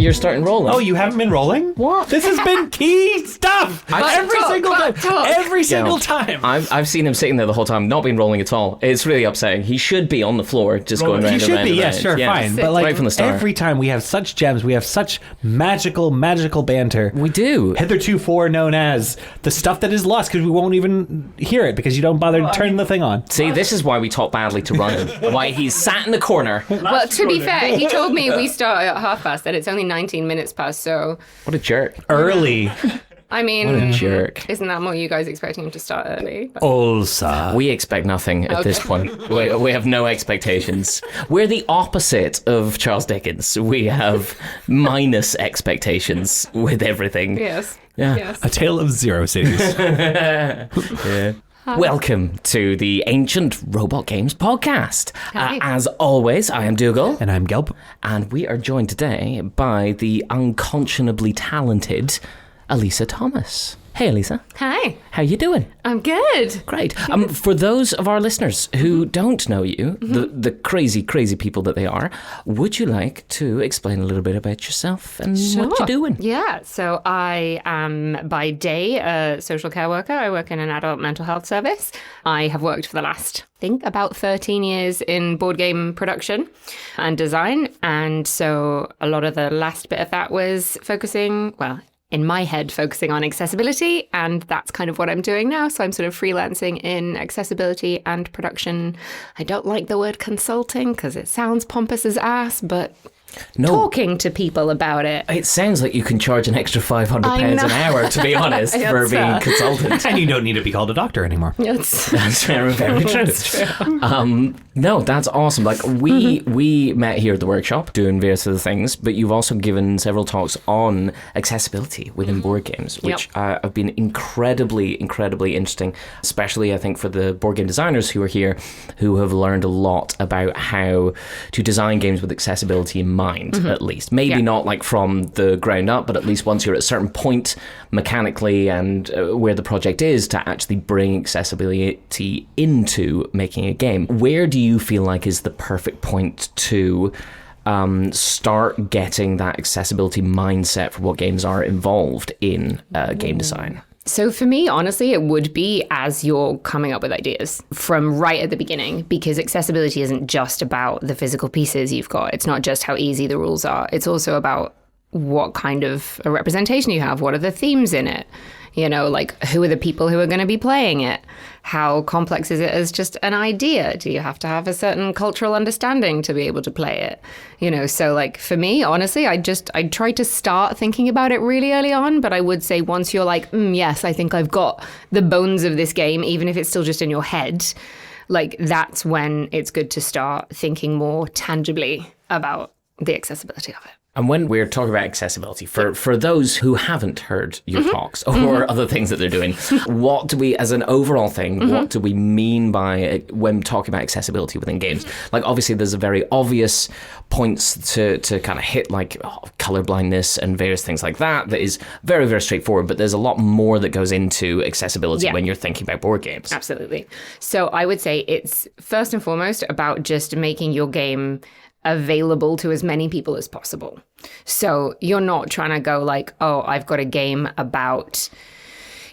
You're starting rolling. Oh, you haven't been rolling? What? This has been key stuff. Every single time. I've seen him sitting there the whole time, not been rolling at all. It's really upsetting. He should be on the floor, just going round and round. He should be, and yes, round. sure, Yeah. fine. But like right from the start. every time we have such gems, we have such magical banter. We do. Hitherto known as the stuff that is lost because we won't even hear it because you don't bother turning the thing on. See, this is why we talk badly to Ryan. Why he's sat in the corner. Well, to be fair, he told me we start at past, and it's only 19 minutes past, so... What a jerk. Early. I mean... What a jerk. Isn't that more you guys expecting him to start early? Ulsa. We expect nothing at this point. We have no expectations. We're the opposite of Charles Dickens. We have minus expectations with everything. Yes. Yeah. Yes. A tale of zero cities. Yeah. Welcome to the Ancient Robot Games podcast. As always, I am Dougal. And I'm Gelp. And we are joined today by the unconscionably talented Alysa Thomas. Hey, Alysa. Hi. How you doing? I'm good. Great. For those of our listeners who don't know you, the crazy, crazy people that they are, would you like to explain a little bit about yourself and what you're doing? Yeah. So I am by day a social care worker. I work in an adult mental health service. I have worked for the last, I think, about 13 years in board game production and design. And so a lot of the last bit of that was focusing, well, in my head, focusing on accessibility, and that's kind of what I'm doing now. So I'm sort of freelancing in accessibility and production. I don't like the word consulting because it sounds pompous as ass, but talking to people about it. It sounds like you can charge an extra £500 an hour, to be honest, for being a consultant. And you don't need to be called a doctor anymore. That's very, very true. That's true. No, that's awesome. Like we met here at the workshop doing various other things, but you've also given several talks on accessibility within board games, which have been incredibly, incredibly interesting, especially I think for the board game designers who are here, who have learned a lot about how to design games with accessibility in mind, at least. Maybe not like from the ground up, but at least once you're at a certain point mechanically and where the project is to actually bring accessibility into making a game. Where do you feel like is the perfect point to start getting that accessibility mindset for what games are involved in game design? So for me, honestly, it would be as you're coming up with ideas from right at the beginning, because accessibility isn't just about the physical pieces you've got. It's not just how easy the rules are. It's also about what kind of a representation you have. What are the themes in it? You know, like who are the people who are going to be playing it? How complex is it as just an idea? Do you have to have a certain cultural understanding to be able to play it? You know, so like for me, honestly, I try to start thinking about it really early on. But I would say once you're like, yes, I think I've got the bones of this game, even if it's still just in your head, like that's when it's good to start thinking more tangibly about the accessibility of it. And when we're talking about accessibility, for those who haven't heard your talks or other things that they're doing, what do we, as an overall thing, what do we mean by when talking about accessibility within games? Like, obviously, there's a very obvious points to kind of hit, like color blindness and various things like that is very, very straightforward. But there's a lot more that goes into accessibility when you're thinking about board games. Absolutely. So I would say it's first and foremost about just making your game available to as many people as possible. So you're not trying to go like, oh, I've got a game about,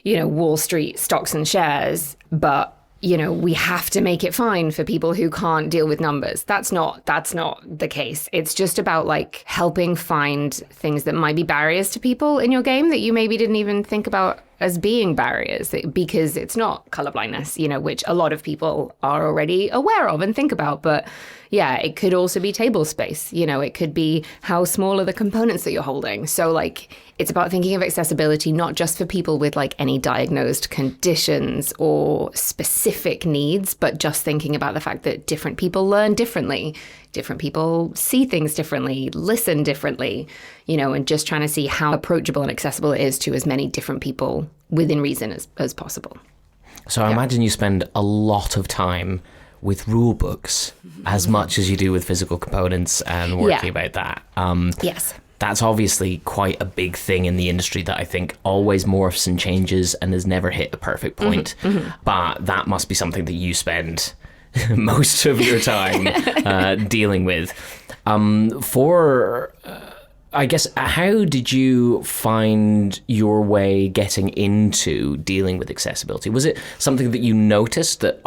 you know, Wall Street stocks and shares, but you know, we have to make it fine for people who can't deal with numbers. That's not the case. It's just about like helping find things that might be barriers to people in your game that you maybe didn't even think about as being barriers, because it's not colorblindness, you know, which a lot of people are already aware of and think about. But yeah, it could also be table space. You know, it could be how small are the components that you're holding. So like, it's about thinking of accessibility, not just for people with like any diagnosed conditions or specific needs, but just thinking about the fact that different people learn differently. Different people see things differently, listen differently, you know, and just trying to see how approachable and accessible it is to as many different people within reason as possible. So I imagine you spend a lot of time with rule books as much as you do with physical components and working about that. Yes. That's obviously quite a big thing in the industry that I think always morphs and changes and has never hit a perfect point. But that must be something that you spend most of your time dealing with. For I guess, how did you find your way getting into dealing with accessibility? Was it something that you noticed that,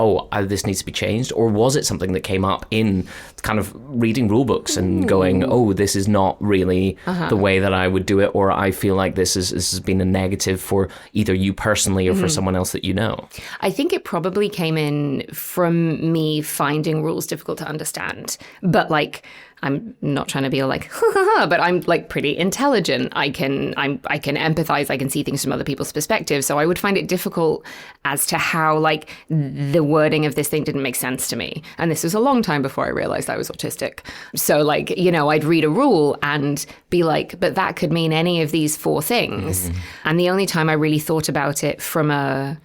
this needs to be changed? Or was it something that came up in kind of reading rule books and going, this is not really the way that I would do it, or I feel like this has been a negative for either you personally or for someone else that you know? I think it probably came in from me finding rules difficult to understand. But like, I'm not trying to be all like, but I'm like pretty intelligent. I can empathize. I can see things from other people's perspectives. So I would find it difficult as to how like the wording of this thing didn't make sense to me. And this was a long time before I realized I was autistic. So like, I'd read a rule and be like, but that could mean any of these 4 things. And the only time I really thought about it from a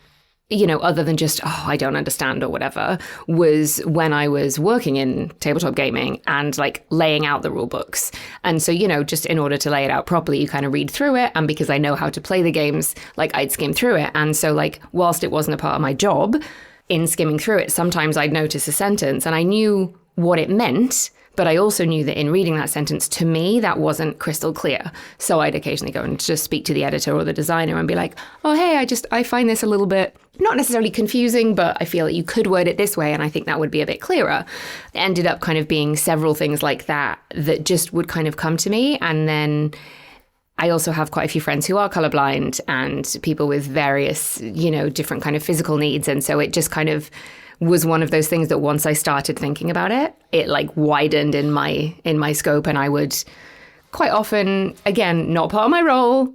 other than just, I don't understand or whatever, was when I was working in tabletop gaming and like laying out the rule books. And so, just in order to lay it out properly, you kind of read through it. And because I know how to play the games, like I'd skim through it. And so like, whilst it wasn't a part of my job, in skimming through it, sometimes I'd notice a sentence and I knew what it meant. But I also knew that in reading that sentence, to me, that wasn't crystal clear. So I'd occasionally go and just speak to the editor or the designer and be like, hey, I find this a little bit, not necessarily confusing, but I feel that you could word it this way. And I think that would be a bit clearer. It ended up kind of being several things like that just would kind of come to me. And then I also have quite a few friends who are colorblind and people with various, different kind of physical needs. And so it just kind of was one of those things that once I started thinking about it, it like widened in my scope, and I would quite often, again, not part of my role,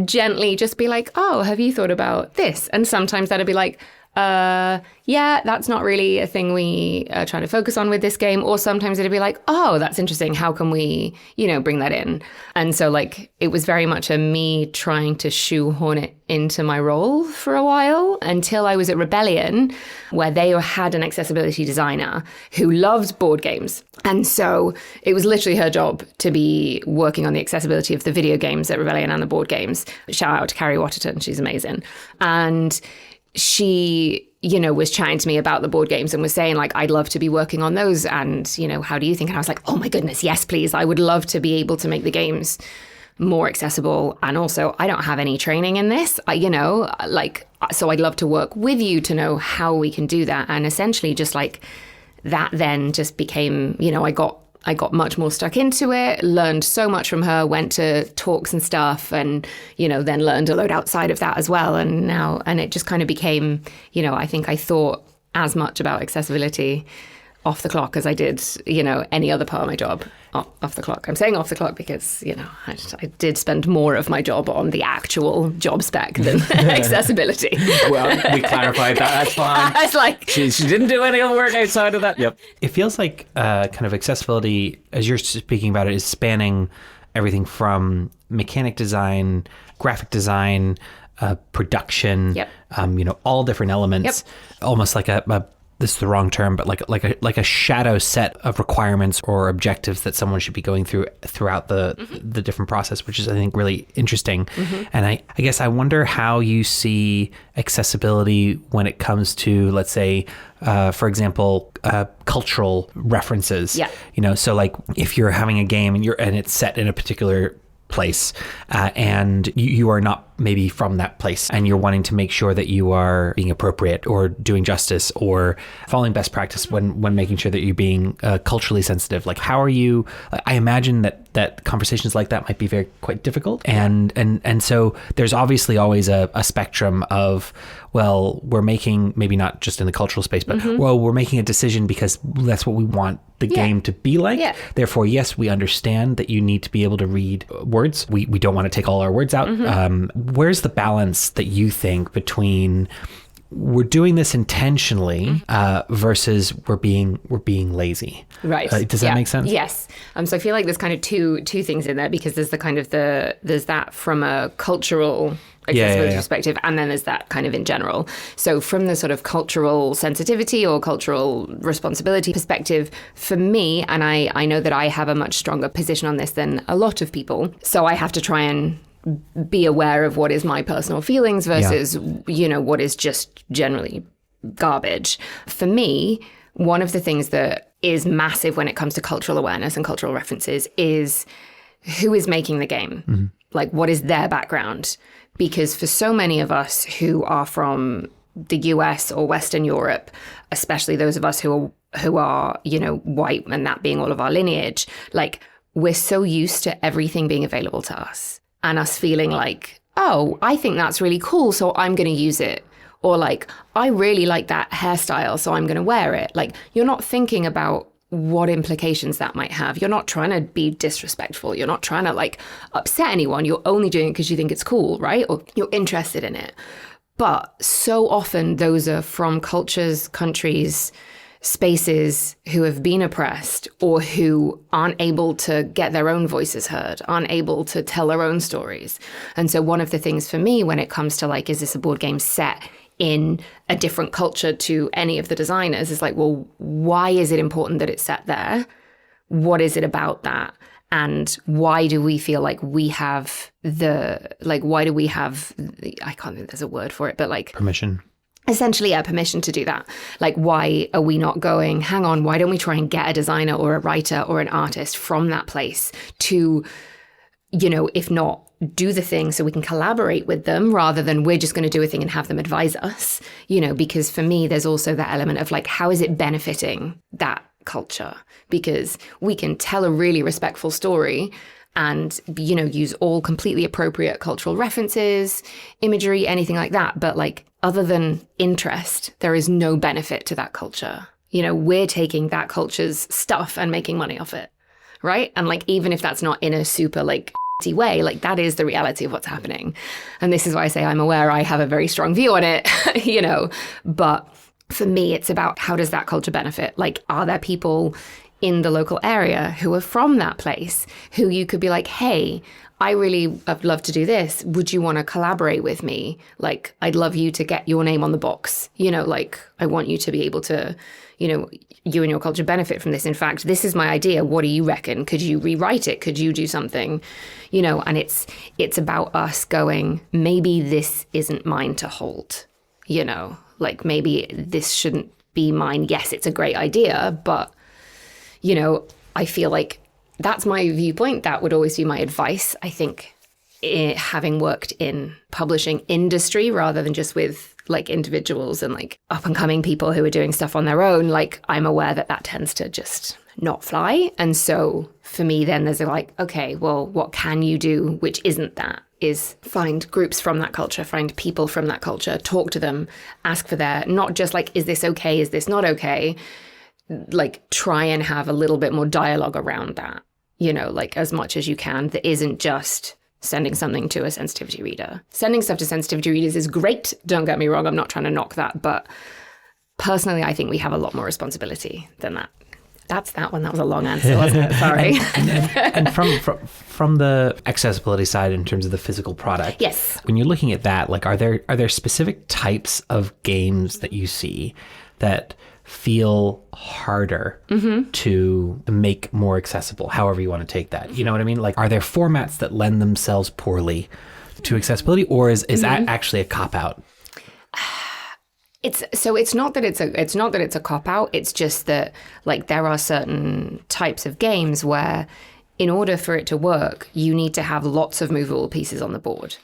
gently just be like, have you thought about this? And sometimes that'd be like, yeah, that's not really a thing we are trying to focus on with this game. Or sometimes it'd be like, that's interesting. How can we, bring that in? And so like, it was very much a me trying to shoehorn it into my role for a while until I was at Rebellion, where they had an accessibility designer who loved board games. And so it was literally her job to be working on the accessibility of the video games at Rebellion and the board games. Shout out to Carrie Waterton. She's amazing. And she, was chatting to me about the board games and was saying like, I'd love to be working on those. And, how do you think? And I was like, oh my goodness, yes, please. I would love to be able to make the games more accessible. And also I don't have any training in this, so I'd love to work with you to know how we can do that. And essentially just like that then just became, I got much more stuck into it, learned so much from her, went to talks and stuff, and, then learned a load outside of that as well. And it just kind of became, I think I thought as much about accessibility off the clock as I did, any other part of my job off the clock. I'm saying off the clock because, I did spend more of my job on the actual job spec than accessibility. Well, we clarified that. That's fine. It's like she didn't do any other work outside of that. Yep. It feels like kind of accessibility, as you're speaking about it, is spanning everything from mechanic design, graphic design, production, all different elements, almost like this is the wrong term, but like a shadow set of requirements or objectives that someone should be going throughout the different process, which is, I think, really interesting. And I guess I wonder how you see accessibility when it comes to, let's say, for example, cultural references. Yeah. So like if you're having a game and it's set in a particular place and you are not maybe from that place and you're wanting to make sure that you are being appropriate or doing justice or following best practice when making sure that you're being culturally sensitive. Like how are you, I imagine that conversations like that might be quite difficult. And so there's obviously always a spectrum of, well, we're making, maybe not just in the cultural space, but well, we're making a decision because that's what we want the game to be like. Yeah. Therefore, yes, we understand that you need to be able to read words. We don't want to take all our words out. Where's the balance that you think between we're doing this intentionally versus we're being lazy? Right. Does that make sense? Yes. So I feel like there's kind of two things in there, because there's the kind of there's that from a cultural accessibility perspective, and then there's that kind of in general. So from the sort of cultural sensitivity or cultural responsibility perspective, for me, and I know that I have a much stronger position on this than a lot of people, so I have to try and be aware of what is my personal feelings versus, what is just generally garbage. For me, one of the things that is massive when it comes to cultural awareness and cultural references is who is making the game? Like, what is their background? Because for so many of us who are from the US or Western Europe, especially those of us who are, you know, white, and that being all of our lineage, like, we're so used to everything being available to us and us feeling like, oh, I think that's really cool, so I'm going to use it. Or like, I really like that hairstyle, so I'm going to wear it. Like, you're not thinking about what implications that might have. You're not trying to be disrespectful. You're not trying to like upset anyone. You're only doing it because you think it's cool, right? Or you're interested in it. But so often those are from cultures, countries, spaces who have been oppressed or who aren't able to get their own voices heard, aren't able to tell their own stories. And so one of the things for me when it comes to like, is this a board game set in a different culture to any of the designers, is like, well, why is it important that it's set there? What is it about that? And why do we feel like we have why do we have I can't think there's a word for it, but like permission. Essentially, yeah, permission to do that. Like, why are we not going, hang on, why don't we try and get a designer or a writer or an artist from that place to, you know, if not do the thing so we can collaborate with them rather than we're just going to do a thing and have them advise us, you know, because for me, there's also that element of like, how is it benefiting that culture? Because we can tell a really respectful story and, you know, use all completely appropriate cultural references, imagery, anything like that. But like, other than interest, there is no benefit to that culture. You know, we're taking that culture's stuff and making money off it, right? And like, even if that's not in a super like way, like that is the reality of what's happening. And this is why I say I'm aware I have a very strong view on it, you know, but for me, it's about how does that culture benefit? Like, are there people in the local area who are from that place who you could be like, hey, I really would love to do this. Would you want to collaborate with me? Like, I'd love you to get your name on the box. You know, like, I want you to be able to, you know, you and your culture benefit from this. In fact, this is my idea. What do you reckon? Could you rewrite it? Could you do something? You know, and it's about us going, maybe this isn't mine to hold, you know, like maybe this shouldn't be mine. Yes, it's a great idea, but, you know, I feel like that's my viewpoint. That would always be my advice. I think having worked in publishing industry rather than just with like individuals and like up and coming people who are doing stuff on their own, like I'm aware that that tends to just not fly. And so for me, then there's like, okay, well, what can you do which isn't that? Is find groups from that culture, find people from that culture, talk to them, ask for their, not just like, is this okay? Is this not okay? Like try and have a little bit more dialogue around that, you know, like as much as you can. That isn't just sending something to a sensitivity reader. Sending stuff to sensitivity readers is great. Don't get me wrong. I'm not trying to knock that. But personally, I think we have a lot more responsibility than that. That's that one. That was a long answer, wasn't it? Sorry. and from the accessibility side, in terms of the physical product, yes. When you're looking at that, like, are there specific types of games that you see that feel harder to make more accessible? However you want to take that, you know what I mean? Like, are there formats that lend themselves poorly to accessibility, or is that actually a cop out? It's not that it's a cop out. It's just that like there are certain types of games where in order for it to work, you need to have lots of movable pieces on the board.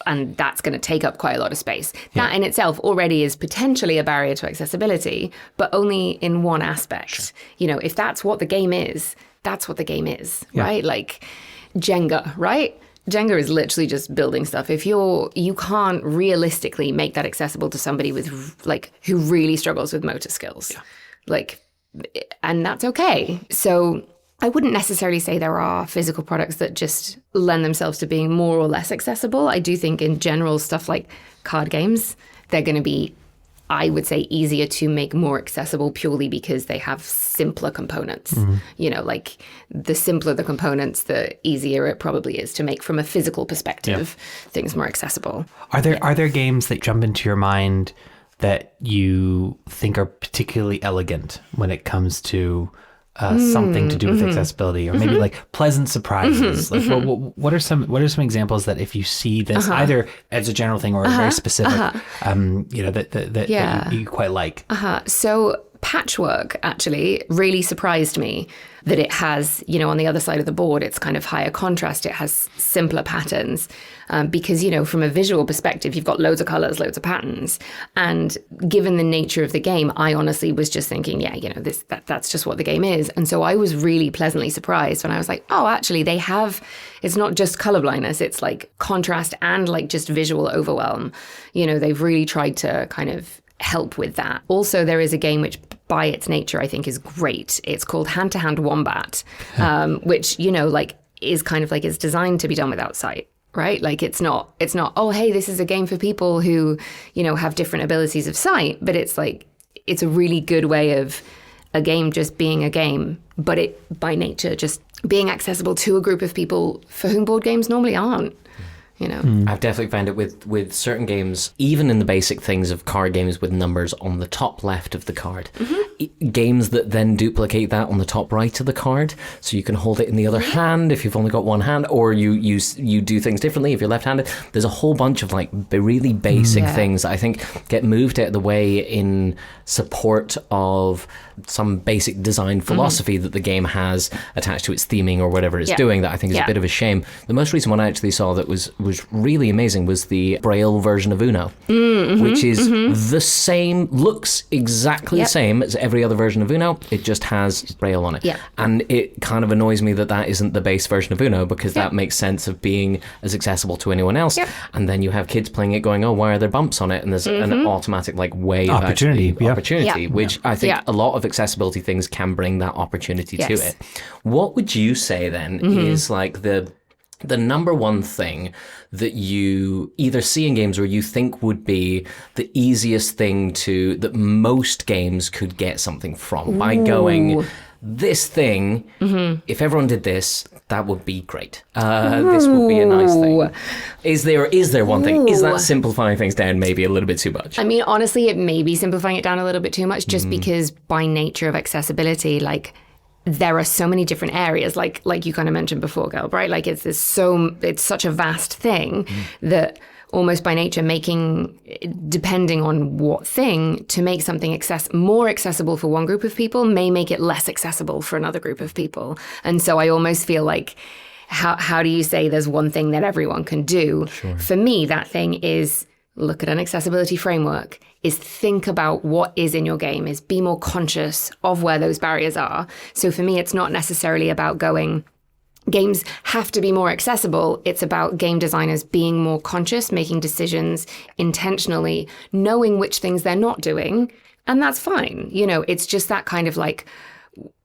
And that's going to take up quite a lot of space. Yeah. That in itself already is potentially a barrier to accessibility, but only in one aspect. Sure. You know, if that's what the game is, that's what the game is, right? Like Jenga, right? Jenga is literally just building stuff. If you can't realistically make that accessible to somebody with like who really struggles with motor skills, like, and that's okay. So I wouldn't necessarily say there are physical products that just lend themselves to being more or less accessible. I do think in general stuff like card games, they're going to be, I would say, easier to make more accessible purely because they have simpler components. You know, like the simpler the components, the easier it probably is to make from a physical perspective, things more accessible. Are there games that jump into your mind that you think are particularly elegant when it comes to something to do with accessibility, or maybe like pleasant surprises? Like what are some examples that if you see this either as a general thing or very specific, you know, that you quite like? So patchwork actually really surprised me, that it has, you know, on the other side of the board, it's kind of higher contrast. It has simpler patterns because, you know, from a visual perspective, you've got loads of colors, loads of patterns. And given the nature of the game, I honestly was just thinking, yeah, you know, that's just what the game is. And so I was really pleasantly surprised when I was like, oh, actually, it's not just colorblindness. It's like contrast and like just visual overwhelm. You know, they've really tried to kind of help with that. Also, there is a game which by its nature I think is great. It's called Hand to Hand Wombat, which, you know, like is kind of like it's designed to be done without sight, right? Like it's not, oh, hey, this is a game for people who, you know, have different abilities of sight, but it's like, it's a really good way of a game just being a game, but it by nature just being accessible to a group of people for whom board games normally aren't. You know, I've definitely found it with certain games, even in the basic things of card games with numbers on the top left of the card, games that then duplicate that on the top right of the card, so you can hold it in the other hand if you've only got one hand, or you do things differently if you're left-handed. There's a whole bunch of like really basic things that I think get moved out of the way in support of some basic design philosophy that the game has attached to its theming or whatever it's doing, that I think is a bit of a shame. The most recent one I actually saw that was really amazing was the Braille version of Uno, which is the same, looks exactly the same as every other version of Uno. It just has Braille on it. And it kind of annoys me that isn't the base version of Uno, because that makes sense of being as accessible to anyone else. And then you have kids playing it going, oh, why are there bumps on it? And there's an automatic like way of opportunity, which I think a lot of accessibility things can bring that opportunity to it. What would you say then is like the number one thing that you either see in games or you think would be the easiest thing that most games could get something from by going, this thing, if everyone did this, that would be great. This would be a nice thing. Is there one thing? Is that simplifying things down maybe a little bit too much? I mean, honestly, it may be simplifying it down a little bit too much, just because by nature of accessibility, like, there are so many different areas, like you kind of mentioned before, Gelb, right? Like it's such a vast thing that almost by nature depending on what thing, to make something more accessible for one group of people may make it less accessible for another group of people. And so I almost feel like, how do you say there's one thing that everyone can do? Sure. For me, that thing is look at an accessibility framework, is think about what is in your game, is be more conscious of where those barriers are. So for me, it's not necessarily about going, games have to be more accessible. It's about game designers being more conscious, making decisions intentionally, knowing which things they're not doing. And that's fine. You know, it's just that kind of like,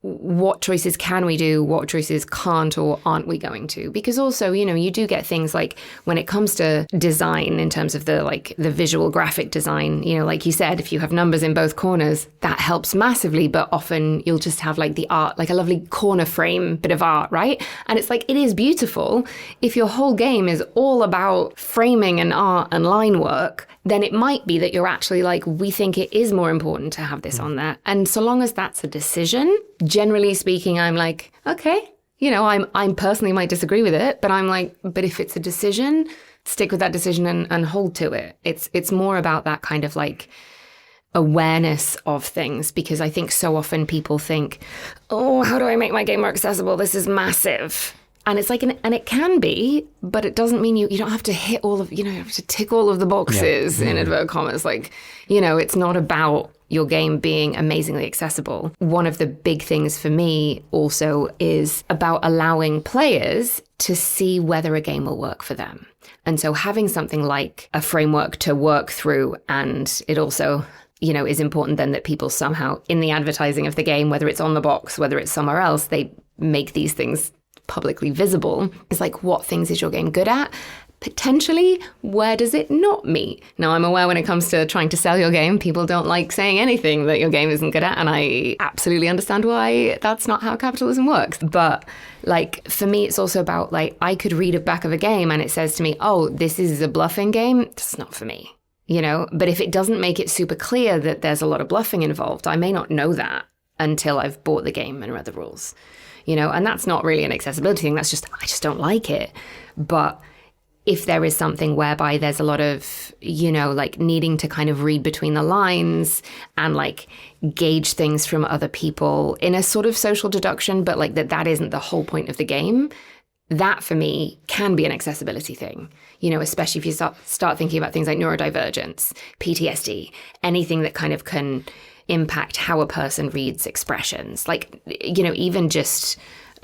what choices can we do? What choices can't or aren't we going to? Because also, you know, you do get things like when it comes to design in terms of the visual graphic design, you know, like you said, if you have numbers in both corners, that helps massively. But often you'll just have like the art, like a lovely corner frame bit of art, right? And it's like, it is beautiful. If your whole game is all about framing and art and line work, then it might be that you're actually like, we think it is more important to have this on there. And so long as that's a decision, generally speaking, I'm like, okay, you know, I'm personally might disagree with it, but I'm like, but if it's a decision, stick with that decision and hold to it. It's more about that kind of like awareness of things, because I think so often people think, oh, how do I make my game more accessible? This is massive. And it's like, and it can be, but it doesn't mean you don't have to hit all of, you know, you have to tick all of the boxes in inverted commas. Like, you know, it's not about your game being amazingly accessible. One of the big things for me also is about allowing players to see whether a game will work for them. And so having something like a framework to work through, and it also, you know, is important then that people somehow in the advertising of the game, whether it's on the box, whether it's somewhere else, they make these things publicly visible. It's like, what things is your game good at? Potentially, where does it not meet? Now, I'm aware when it comes to trying to sell your game, people don't like saying anything that your game isn't good at, and I absolutely understand why that's not how capitalism works. But like, for me, it's also about like, I could read a back of a game and it says to me, oh, this is a bluffing game. It's not for me, you know? But if it doesn't make it super clear that there's a lot of bluffing involved, I may not know that until I've bought the game and read the rules. You know, and that's not really an accessibility thing. That's just, I just don't like it. But if there is something whereby there's a lot of, like needing to kind of read between the lines and like gauge things from other people in a sort of social deduction, but like that isn't the whole point of the game, that for me can be an accessibility thing, especially if you start thinking about things like neurodivergence, PTSD, anything that kind of can impact how a person reads expressions, like, even just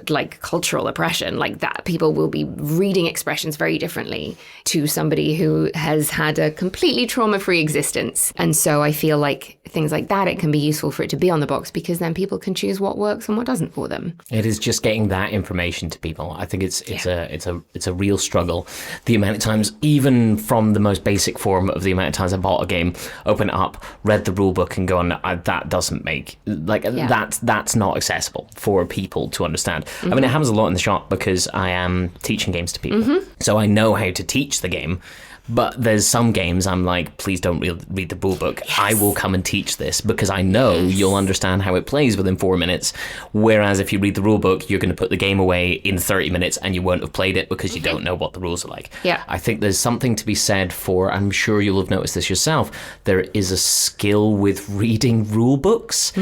like cultural oppression, like that people will be reading expressions very differently to somebody who has had a completely trauma-free existence. And so I feel like things like that, it can be useful for it to be on the box, because then people can choose what works and what doesn't for them. It is just getting that information to people. I think it's a real struggle. The amount of times, even from the most basic form of the amount of times I bought a game, open it up, read the rule book and gone, that doesn't make, like, that's not accessible for people to understand. I mean, it happens a lot in the shop because I am teaching games to people. So I know how to teach the game. But there's some games I'm like, please don't read the rule book. Yes. I will come and teach this because I know you'll understand how it plays within 4 minutes. Whereas if you read the rule book, you're going to put the game away in 30 minutes and you won't have played it because you don't know what the rules are like. Yeah. I think there's something to be said for, I'm sure you'll have noticed this yourself, there is a skill with reading rule books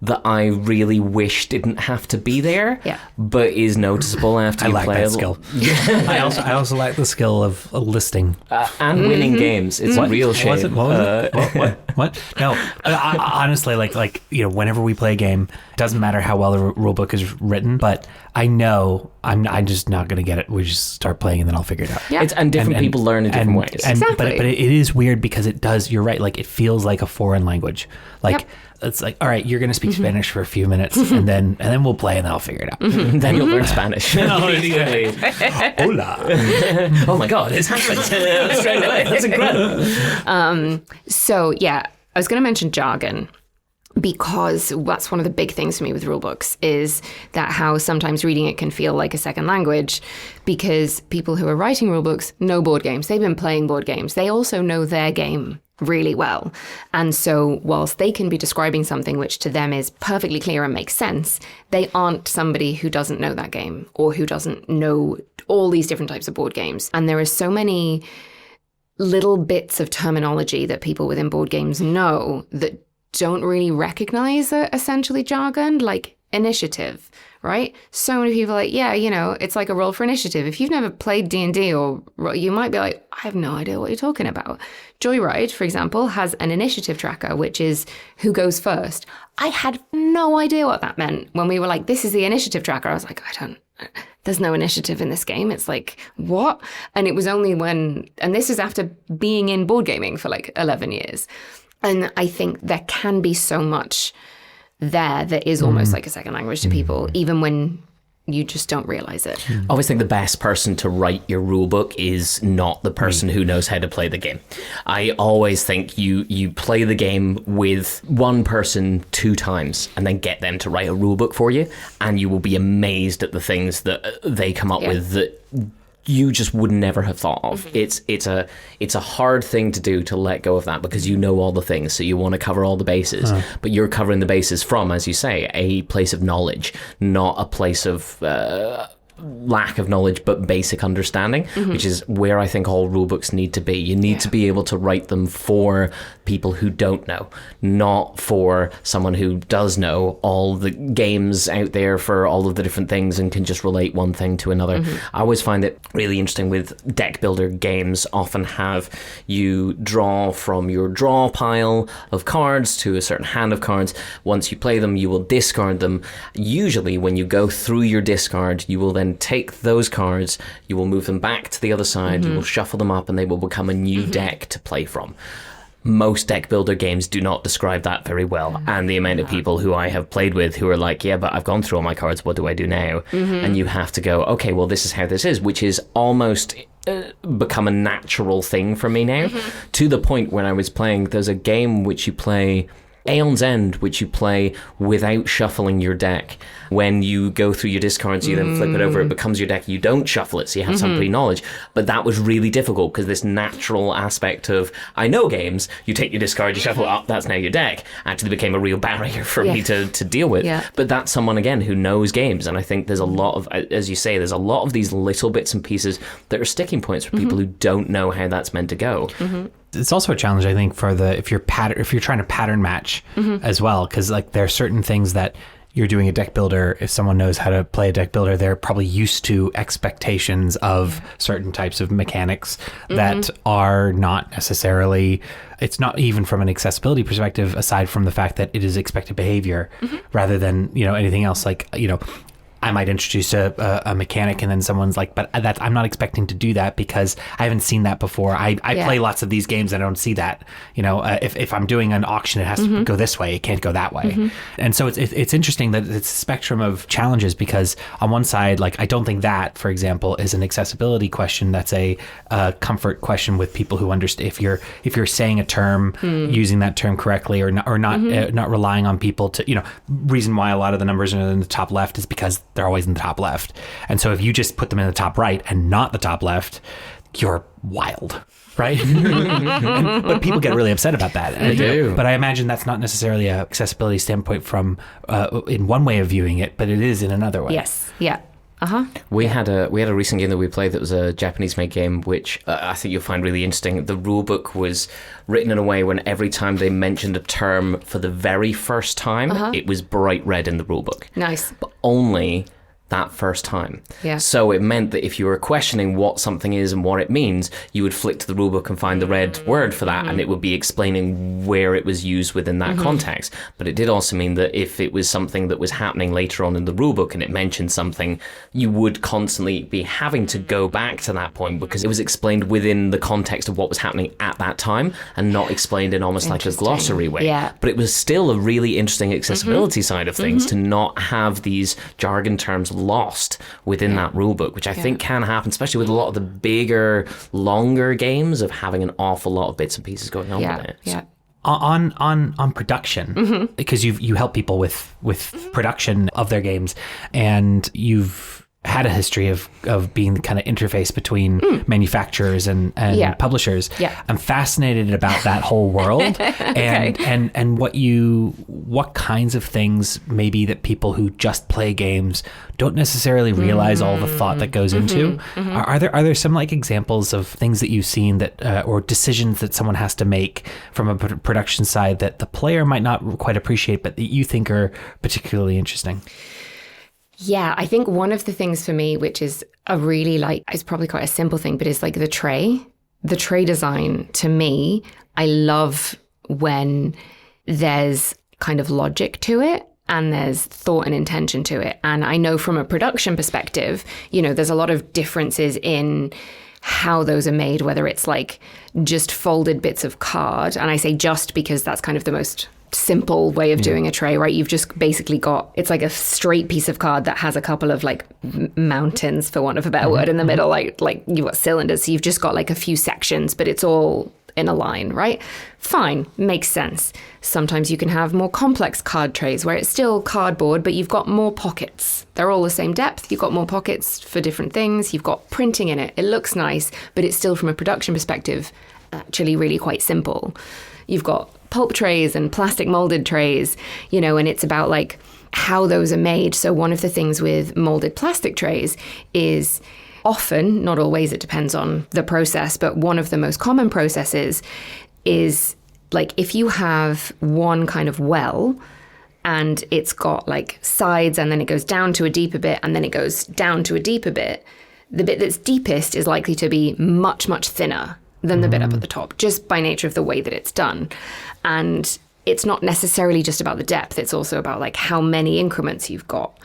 that I really wish didn't have to be there, but is noticeable after you play that skill. I also like the skill of listing. And winning games. It's a real shame. What was it? What? No, honestly, like whenever we play a game, it doesn't matter how well the rule book is written, but I know I'm just not going to get it. We just start playing and then I'll figure it out. Yeah. And different people learn in different ways. Exactly. But it is weird because it does, you're right, like it feels like a foreign language. Like it's like, all right, you're going to speak Spanish for a few minutes and then we'll play and then I'll figure it out. Then you'll learn Spanish. Hola. Oh my God, it's happened straight away. That's incredible. So yeah, I was going to mention jargon, because that's one of the big things for me with rule books, is that how sometimes reading it can feel like a second language, because people who are writing rule books know board games. They've been playing board games. They also know their game really well. And so whilst they can be describing something which to them is perfectly clear and makes sense, they aren't somebody who doesn't know that game or who doesn't know all these different types of board games. And there are so many little bits of terminology that people within board games know that don't really recognize essentially jargon, like initiative, right? So many people are like, it's like a roll for initiative. If you've never played D&D, or you might be like, I have no idea what you're talking about. Joyride, for example, has an initiative tracker, which is who goes first. I had no idea what that meant. When we were like, this is the initiative tracker, I was like, there's no initiative in this game. It's like, what? And it was only and this is after being in board gaming for like 11 years. And I think there can be so much there that is almost like a second language to people, even when you just don't realize it. I always think the best person to write your rule book is not the person who knows how to play the game. I always think you play the game with one person 2 times and then get them to write a rule book for you, and you will be amazed at the things that they come up with that you just would never have thought of. It's a hard thing to do, to let go of that, because you know all the things, so you want to cover all the bases, but you're covering the bases from, as you say, a place of knowledge, not a place of lack of knowledge but basic understanding, which is where I think all rule books need to be. You need to be able to write them for people who don't know, not for someone who does know all the games out there for all of the different things and can just relate one thing to another. I always find it really interesting with deck builder games. Often have you draw from your draw pile of cards to a certain hand of cards. Once you play them, you will discard them. Usually when you go through your discard, you will then take those cards, you will move them back to the other side, you will shuffle them up, and they will become a new deck to play from. Most deck builder games do not describe that very well, and the amount of people who I have played with who are like, yeah, but I've gone through all my cards, what do I do now? And you have to go, okay, well, this is how this is, which is almost become a natural thing for me now, to the point when I was playing, there's a game which you play Aeon's End, which you play without shuffling your deck. When you go through your discards, you then flip it over, it becomes your deck. You don't shuffle it, so you have some pre-knowledge. But that was really difficult because this natural aspect of, I know games, you take your discard, you shuffle it up, that's now your deck, actually became a real barrier for me to deal with. Yeah. But that's someone, again, who knows games. And I think there's a lot of, as you say, there's a lot of these little bits and pieces that are sticking points for people who don't know how that's meant to go. It's also a challenge, I think, for if you're trying to pattern match as well, because like there are certain things that you're doing a deck builder. If someone knows how to play a deck builder, they're probably used to expectations of certain types of mechanics that are not necessarily. It's not even from an accessibility perspective, aside from the fact that it is expected behavior rather than anything else. Like I might introduce a mechanic and then someone's like, but I'm not expecting to do that because I haven't seen that before. I play lots of these games and I don't see that. If I'm doing an auction, it has to go this way. It can't go that way. And so it's interesting that it's a spectrum of challenges because on one side, like I don't think that, for example, is an accessibility question. That's a comfort question with people who understand if you're saying a term, using that term correctly or not relying on people to, reason why a lot of the numbers are in the top left is because they're always in the top left. And so if you just put them in the top right and not the top left, you're wild, right? But people get really upset about that. They do. But I imagine that's not necessarily an accessibility standpoint from in one way of viewing it, but it is in another way. Yes. Yeah. We had a recent game that we played that was a Japanese-made game, which I think you'll find really interesting. The rulebook was written in a way when every time they mentioned a term for the very first time, it was bright red in the rulebook. Nice. But only that first time. Yeah. So it meant that if you were questioning what something is and what it means, you would flick to the rulebook and find the red word for that, and it would be explaining where it was used within that context. But it did also mean that if it was something that was happening later on in the rulebook and it mentioned something, you would constantly be having to go back to that point because it was explained within the context of what was happening at that time and not explained in almost like a glossary way. Yeah. But it was still a really interesting accessibility side of things to not have these jargon terms lost within that rule book, which I think can happen, especially with a lot of the bigger, longer games of having an awful lot of bits and pieces going on with it. Yeah. On production, because you help people with production of their games, and you've had a history of being the kind of interface between manufacturers and publishers. Yeah. I'm fascinated about that whole world and what kinds of things maybe that people who just play games don't necessarily realize all the thought that goes into. Are there some like examples of things that you've seen that or decisions that someone has to make from a production side that the player might not quite appreciate but that you think are particularly interesting? Yeah, I think one of the things for me, which is a really it's probably quite a simple thing, but it's like the tray design. To me, I love when there's kind of logic to it and there's thought and intention to it. And I know from a production perspective, there's a lot of differences in how those are made, whether it's like just folded bits of card. And I say just because that's kind of the most simple way of doing a tray, right? You've just basically got, it's like a straight piece of card that has a couple of like mountains, for want of a better word, in the middle, like you've got cylinders. So you've just got like a few sections, but it's all in a line, right? Fine, makes sense. Sometimes you can have more complex card trays where it's still cardboard, but you've got more pockets. They're all the same depth. You've got more pockets for different things. You've got printing in it. It looks nice, but it's still, from a production perspective, actually really quite simple. You've got pulp trays and plastic molded trays, and it's about like how those are made. So one of the things with molded plastic trays is often, not always, it depends on the process, but one of the most common processes is like if you have one kind of well and it's got like sides and then it goes down to a deeper bit and then it goes down to a deeper bit, the bit that's deepest is likely to be much, much thinner than the bit up at the top, just by nature of the way that it's done. And it's not necessarily just about the depth, it's also about like how many increments you've got.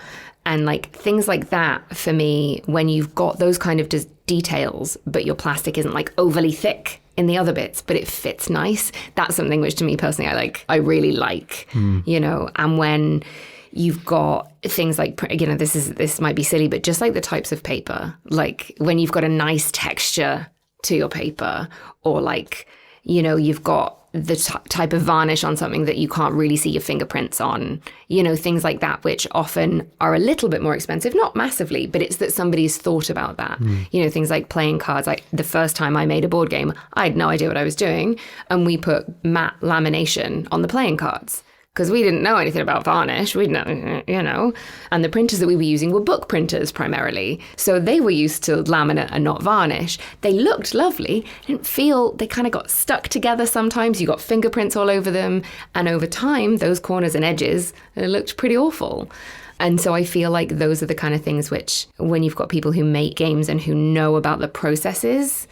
And like things like that, for me, when you've got those kind of details, but your plastic isn't like overly thick in the other bits, but it fits nice, that's something which to me personally, I really like, and when you've got things like, this might be silly, but just like the types of paper, like when you've got a nice texture to your paper, or like, you've got the type of varnish on something that you can't really see your fingerprints on, things like that, which often are a little bit more expensive, not massively, but it's that somebody's thought about that. Things like playing cards. Like the first time I made a board game, I had no idea what I was doing. And we put matte lamination on the playing cards, because we didn't know anything about varnish. We didn't know, and the printers that we were using were book printers primarily. So they were used to laminate and not varnish. They looked lovely. They kind of got stuck together sometimes. You got fingerprints all over them. And over time, those corners and edges, it looked pretty awful. And so I feel like those are the kind of things which, when you've got people who make games and who know about the processes,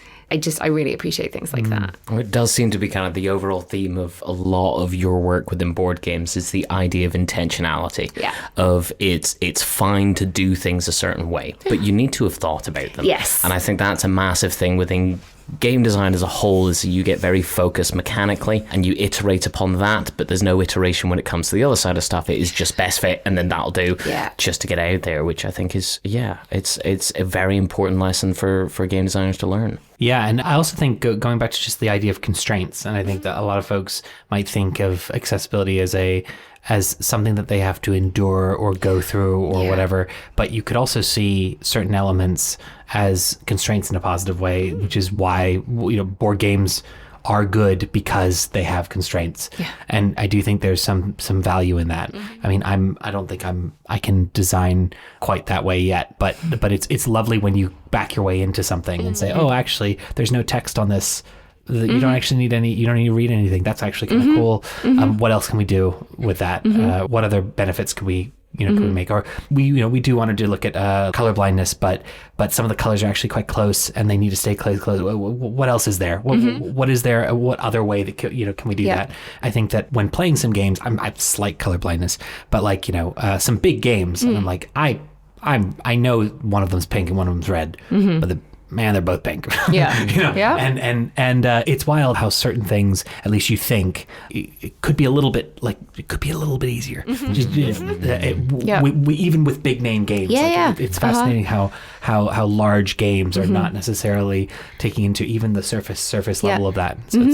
I really appreciate things like that. It does seem to be kind of the overall theme of a lot of your work within board games is the idea of intentionality. Yeah. Of it's fine to do things a certain way, but you need to have thought about them. Yes. And I think that's a massive thing within game design as a whole, is you get very focused mechanically and you iterate upon that, but there's no iteration when it comes to the other side of stuff. It is just best fit and then that'll do just to get out there, which I think is, it's a very important lesson for game designers to learn. Yeah, and I also think going back to just the idea of constraints, and I think that a lot of folks might think of accessibility as something that they have to endure or go through or whatever, but you could also see certain elements as constraints in a positive way, which is why board games are good, because they have constraints. Yeah. And I do think there's some value in that. I mean, I don't think I can design quite that way yet, but it's lovely when you back your way into something and say, oh, actually there's no text on this. You don't actually you don't need to read anything. That's actually kind of cool. What else can we do with that? What other benefits can we can we make? Or we do want to look at color blindness, but some of the colors are actually quite close and they need to stay close. What else is there? What is there? What other way that can we do that? I think that when playing some games, I have slight color blindness, but some big games, and I'm like, I know one of them's pink and one of them's red, but they're both pink. Yeah. And it's wild how certain things, at least you think, it could be a little bit easier. We even with big name games, it's fascinating how large games are not necessarily taking into even the surface level of that. So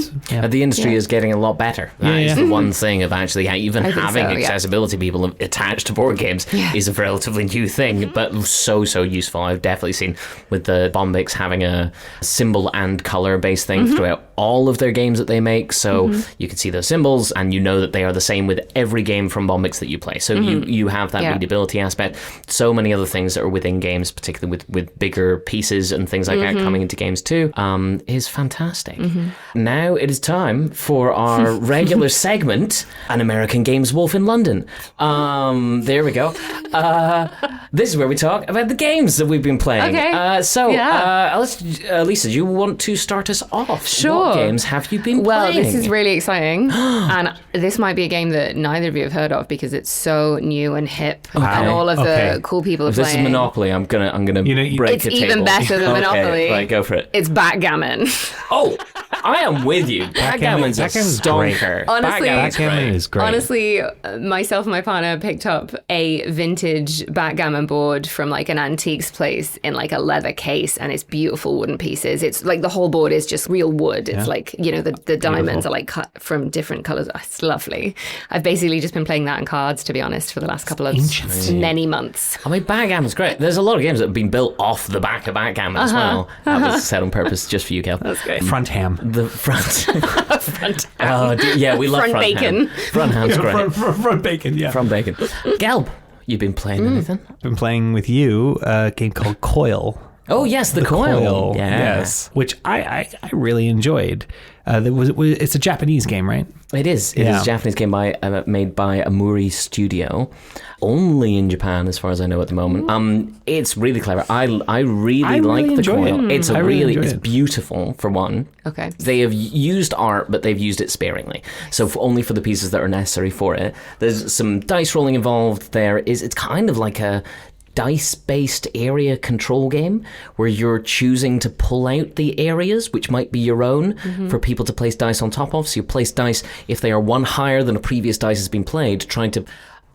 the industry is getting a lot better. That is the one thing of actually even having accessibility people attached to board games is a relatively new thing, but so useful. I've definitely seen with the Bombix having a symbol and color based thing throughout all of their games that they make, so you can see those symbols and you know that they are the same with every game from Bombix that you play, so you have that readability aspect. So many other things that are within games, particularly with bigger pieces and things like that coming into games too, is fantastic. Now it is time for our regular segment, An American Games Wolf in London. There we go. This is where we talk about the games that we've been playing. Alysa, do you want to start us off? Sure. What games have you been playing? Well, this is really exciting. And this might be a game that neither of you have heard of because it's so new and hip and all of the cool people are if playing. This is Monopoly. I'm gonna break it's a table. even better than Monopoly. Right, go for it. It's backgammon. Oh, I am with you. Backgammon's a stonker. Honestly, backgammon is great. Honestly, myself and my partner picked up a vintage backgammon board from an antiques place in a leather case, and it's beautiful wooden pieces. It's the whole board is just real wood. It's the diamonds are cut from different colors. It's lovely. I've basically just been playing that in cards, to be honest, for the last couple of many months. I mean, backgammon's great. There's a lot of games that have been built off the back of backgammon as well. That was set on purpose just for you, Kel. That's great. Front ham. The front. Front ham. Oh, we love front bacon. ham. Front ham's great. Front bacon, yeah. Front bacon. Gelb, you've been playing anything? I've been playing with you a game called Coil. Oh, yes, the Coil. Yes. Which I really enjoyed. It's a Japanese game, right? It is. It is a Japanese game made by Amuri Studio. Only in Japan, as far as I know at the moment. It's really clever. I really like the Coil. It's it's beautiful, for one. Okay. They have used art, but they've used it sparingly. So only for the pieces that are necessary for it. There's some dice rolling involved. It's kind of like a dice-based area control game where you're choosing to pull out the areas which might be your own for people to place dice on top of. So you place dice if they are one higher than a previous dice has been played, trying to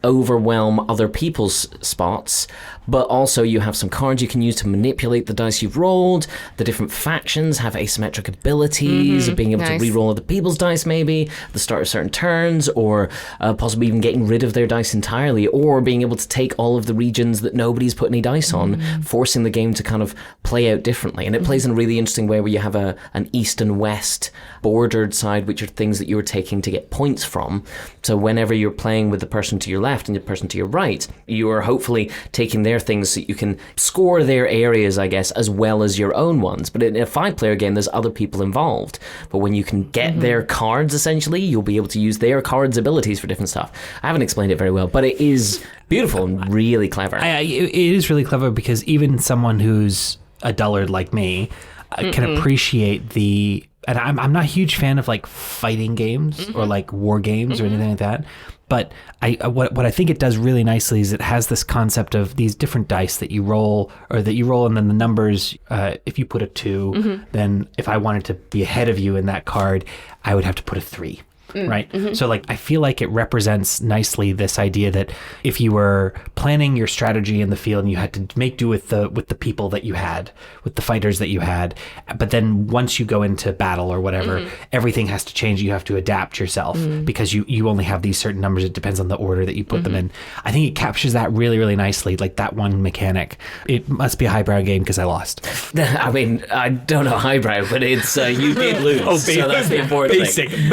overwhelm other people's spots, but also you have some cards you can use to manipulate the dice you've rolled. The different factions have asymmetric abilities of being able to re-roll other people's dice maybe at the start of certain turns, or possibly even getting rid of their dice entirely, or being able to take all of the regions that nobody's put any dice on, forcing the game to kind of play out differently. And it plays in a really interesting way where you have an east and west bordered side, which are things that you're taking to get points from. So whenever you're playing with the person to your left and the person to your right, you are hopefully taking their things so you can score their areas, I guess, as well as your own ones. But in a 5-player game, there's other people involved. But when you can get their cards, essentially, you'll be able to use their cards' abilities for different stuff. I haven't explained it very well, but it is beautiful and really clever. It is really clever because even someone who's a dullard like me can appreciate the... And I'm not a huge fan of like fighting games or like war games or anything like that. But what I think it does really nicely is it has this concept of these different dice that you roll, and then the numbers, if you put a 2, then if I wanted to be ahead of you in that card, I would have to put a 3. Right. So like, I feel like it represents nicely this idea that if you were planning your strategy in the field and you had to make do with the people that you had, with the fighters that you had, but then once you go into battle or whatever, everything has to change. You have to adapt yourself because you only have these certain numbers. It depends on the order that you put them in. I think it captures that really, really nicely. Like that one mechanic. It must be a highbrow game because I lost. I mean, I don't know highbrow, but it's you did lose. So that's the important basic. thing.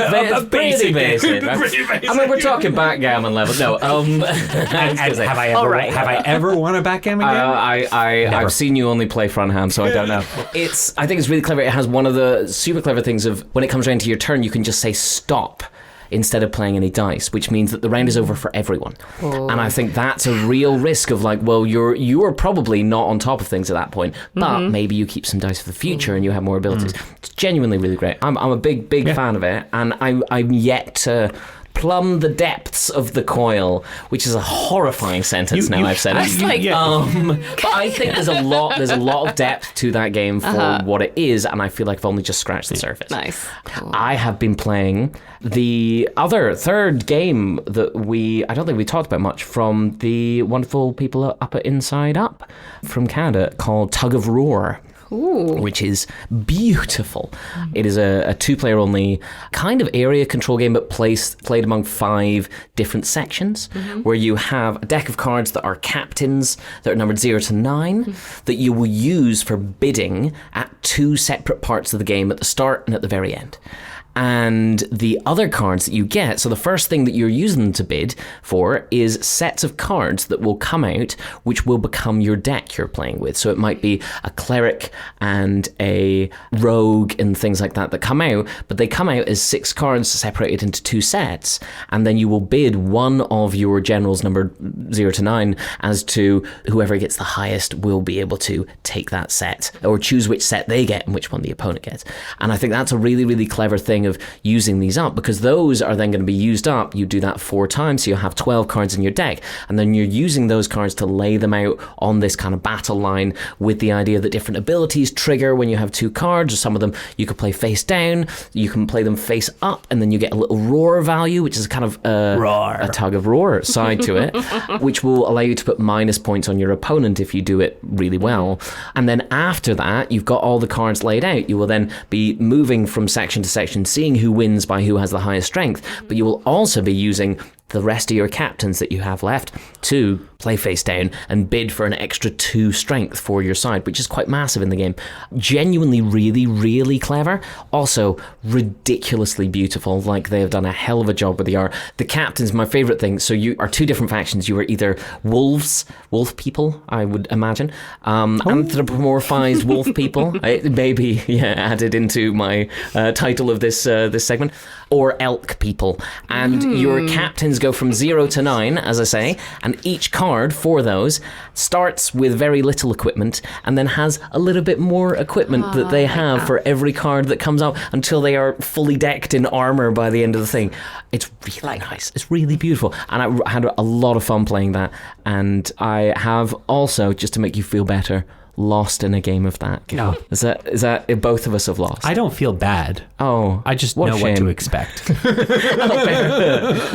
Basic. Right? I mean, we're talking backgammon level. No, have I ever won a backgammon game? I've seen you only play front hand, so I don't know. I think it's really clever. It has one of the super clever things of when it comes around to your turn, you can just say stop instead of playing any dice, which means that the round is over for everyone. And I think that's a real risk of like, well, you are probably not on top of things at that point, but maybe you keep some dice for the future and you have more abilities. It's genuinely really great. I'm a big fan of it, and I'm yet to plumb the depths of the coil, which is a horrifying sentence. I've said it. But I think there's a lot of depth to that game for what it is, and I feel like I've only just scratched the surface. Nice. Cool. I have been playing the third game that I don't think we talked about much, from the wonderful people up at Inside Up from Canada, called Tug of War. Ooh. Which is beautiful. It is a 2-player only kind of area control game, but played among 5 different sections, where you have a deck of cards that are captains that are numbered 0 to 9 that you will use for bidding at 2 separate parts of the game, at the start and at the very end. And the other cards that you get, so the first thing that you're using them to bid for is sets of cards that will come out, which will become your deck you're playing with. So it might be a cleric and a rogue and things like that come out, but they come out as 6 cards separated into 2 sets. And then you will bid one of your generals numbered 0 to 9 as to whoever gets the highest will be able to take that set, or choose which set they get and which one the opponent gets. And I think that's a really, really clever thing of using these up, because those are then going to be used up. You do that 4 times, so you'll have 12 cards in your deck, and then you're using those cards to lay them out on this kind of battle line, with the idea that different abilities trigger when you have 2 cards. Some of them you could play face down, you can play them face up, and then you get a little roar value, which is kind of a tug of war side to it, which will allow you to put minus points on your opponent if you do it really well. And then after that, you've got all the cards laid out. You will then be moving from section to section, seeing who wins by who has the highest strength, but you will also be using the rest of your captains that you have left to play face down and bid for an extra 2 strength for your side, which is quite massive in the game. Genuinely really, really clever. Also ridiculously beautiful. Like, they have done a hell of a job with the art. The captains, my favorite thing. So you are 2 different factions. You are either wolf people, I would imagine, anthropomorphized wolf people. Maybe added into my title of this segment. Or elk people. And your captains go from 0 to 9, as I say, and each card for those starts with very little equipment and then has a little bit more equipment that they have for every card that comes out, until they are fully decked in armor by the end of the thing. It's really nice. It's really beautiful. And I had a lot of fun playing that. And I have also, just to make you feel better, lost in a game of that? No. Is that both of us have lost? I don't feel bad. Oh, I just know what to expect.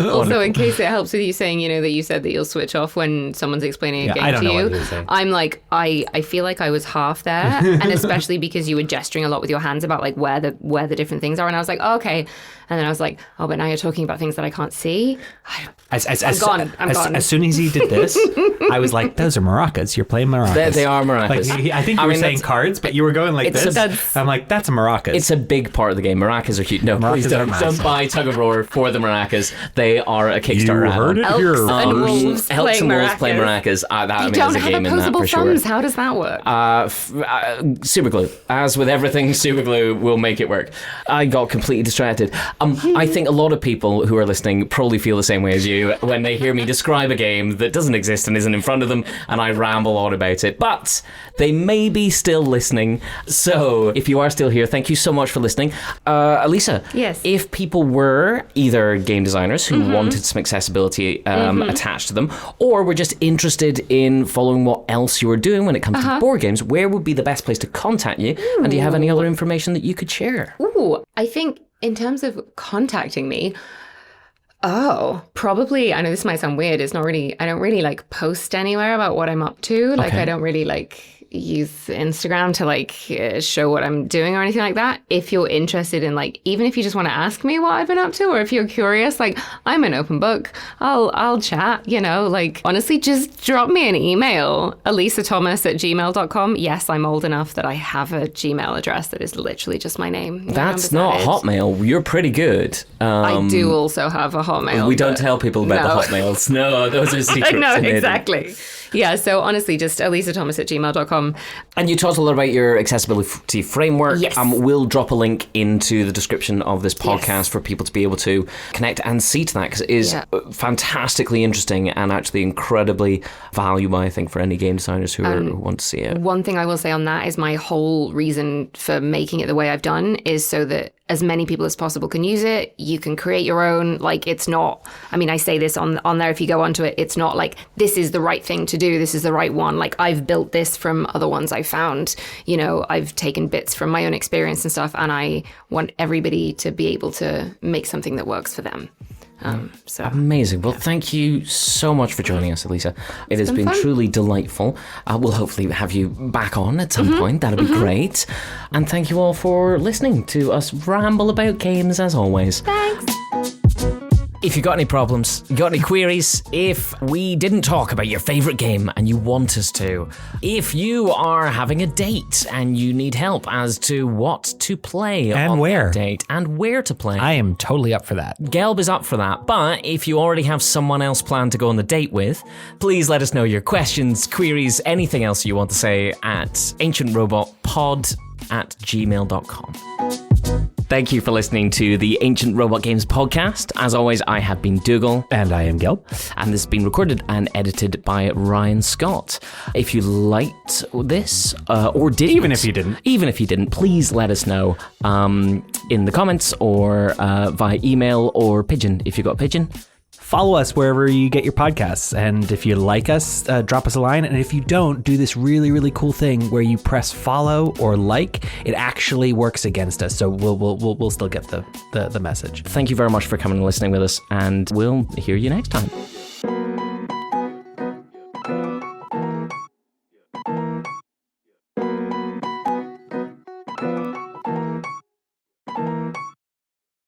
Also, in case it helps with you saying, that you said that you'll switch off when someone's explaining a game I don't to know you. what you're saying. I'm like, I feel like I was half there, and especially because you were gesturing a lot with your hands about like where the different things are, and I was like, oh, okay. And then I was like, oh, but now you're talking about things that I can't see. I'm gone. As soon as he did this, I was like, those are maracas. You're playing maracas. They are maracas. Like, I think you were saying cards, but you were going like this. I'm like, that's a maracas. It's a big part of the game. Maracas are huge. No, please don't buy Tug of War for the maracas. They are a Kickstarter. You heard it Elks here. and wolves Elks and wolves maracas. play maracas. That You is don't a have game in that opposable for thumbs. sure. How does that work? Super glue. As with everything, super glue will make it work. I got completely distracted. I think a lot of people who are listening probably feel the same way as you when they hear me describe a game that doesn't exist and isn't in front of them, and I ramble on about it. But they may be still listening. So if you are still here, thank you so much for listening. Alysa, yes. If people were either game designers who wanted some accessibility attached to them, or were just interested in following what else you were doing when it comes to board games, where would be the best place to contact you? Ooh. And do you have any other information that you could share? Ooh, I think in terms of contacting me, probably, I know this might sound weird, I don't really like post anywhere about what I'm up to. Like, I don't really like use Instagram to like show what I'm doing or anything like that. If you're interested in like, even if you just want to ask me what I've been up to, or if you're curious, like I'm an open book. I'll chat, like honestly, just drop me an email, AlysaThomas@gmail.com. Yes, I'm old enough that I have a Gmail address that is literally just my name. That's not Hotmail. You're pretty good. I do also have a Hotmail. We don't tell people about the Hotmails. No, those are secrets. No, exactly. Yeah, so honestly, just AlysaThomas@gmail.com. And you talked a lot about your accessibility framework. Yes. We'll drop a link into the description of this podcast for people to be able to connect and see to that, because it is fantastically interesting and actually incredibly valuable, I think, for any game designers who want to see it. One thing I will say on that is my whole reason for making it the way I've done is so that as many people as possible can use it. You can create your own. Like, it's not, I say this on there, if you go onto it, it's not like, this is the right thing to do, this is the right one. Like, I've built this from other ones I found. I've taken bits from my own experience and stuff, and I want everybody to be able to make something that works for them. Amazing. Well, thank you so much for joining us, Alysa. It has been truly delightful. We'll hopefully have you back on at some point. That'd be great. And thank you all for listening to us ramble about games as always. Thanks. If you got any problems, you got any queries, if we didn't talk about your favourite game and you want us to, if you are having a date and you need help as to what to play and on where that date and where to play, I am totally up for that. Gelb is up for that, but if you already have someone else planned to go on the date with, please let us know your questions, queries, anything else you want to say at ancientrobotpod@gmail.com. Thank you for listening to the Ancient Robot Games podcast. As always, I have been Dougal. And I am Gelb. And this has been recorded and edited by Ryan Scott. If you liked this, or didn't... Even if you didn't, please let us know in the comments or via email or Pigeon, if you got Pigeon. Follow us wherever you get your podcasts. And if you like us, drop us a line. And if you don't, do this really, really cool thing where you press follow or like. It actually works against us. So we'll still get the message. Thank you very much for coming and listening with us. And we'll hear you next time.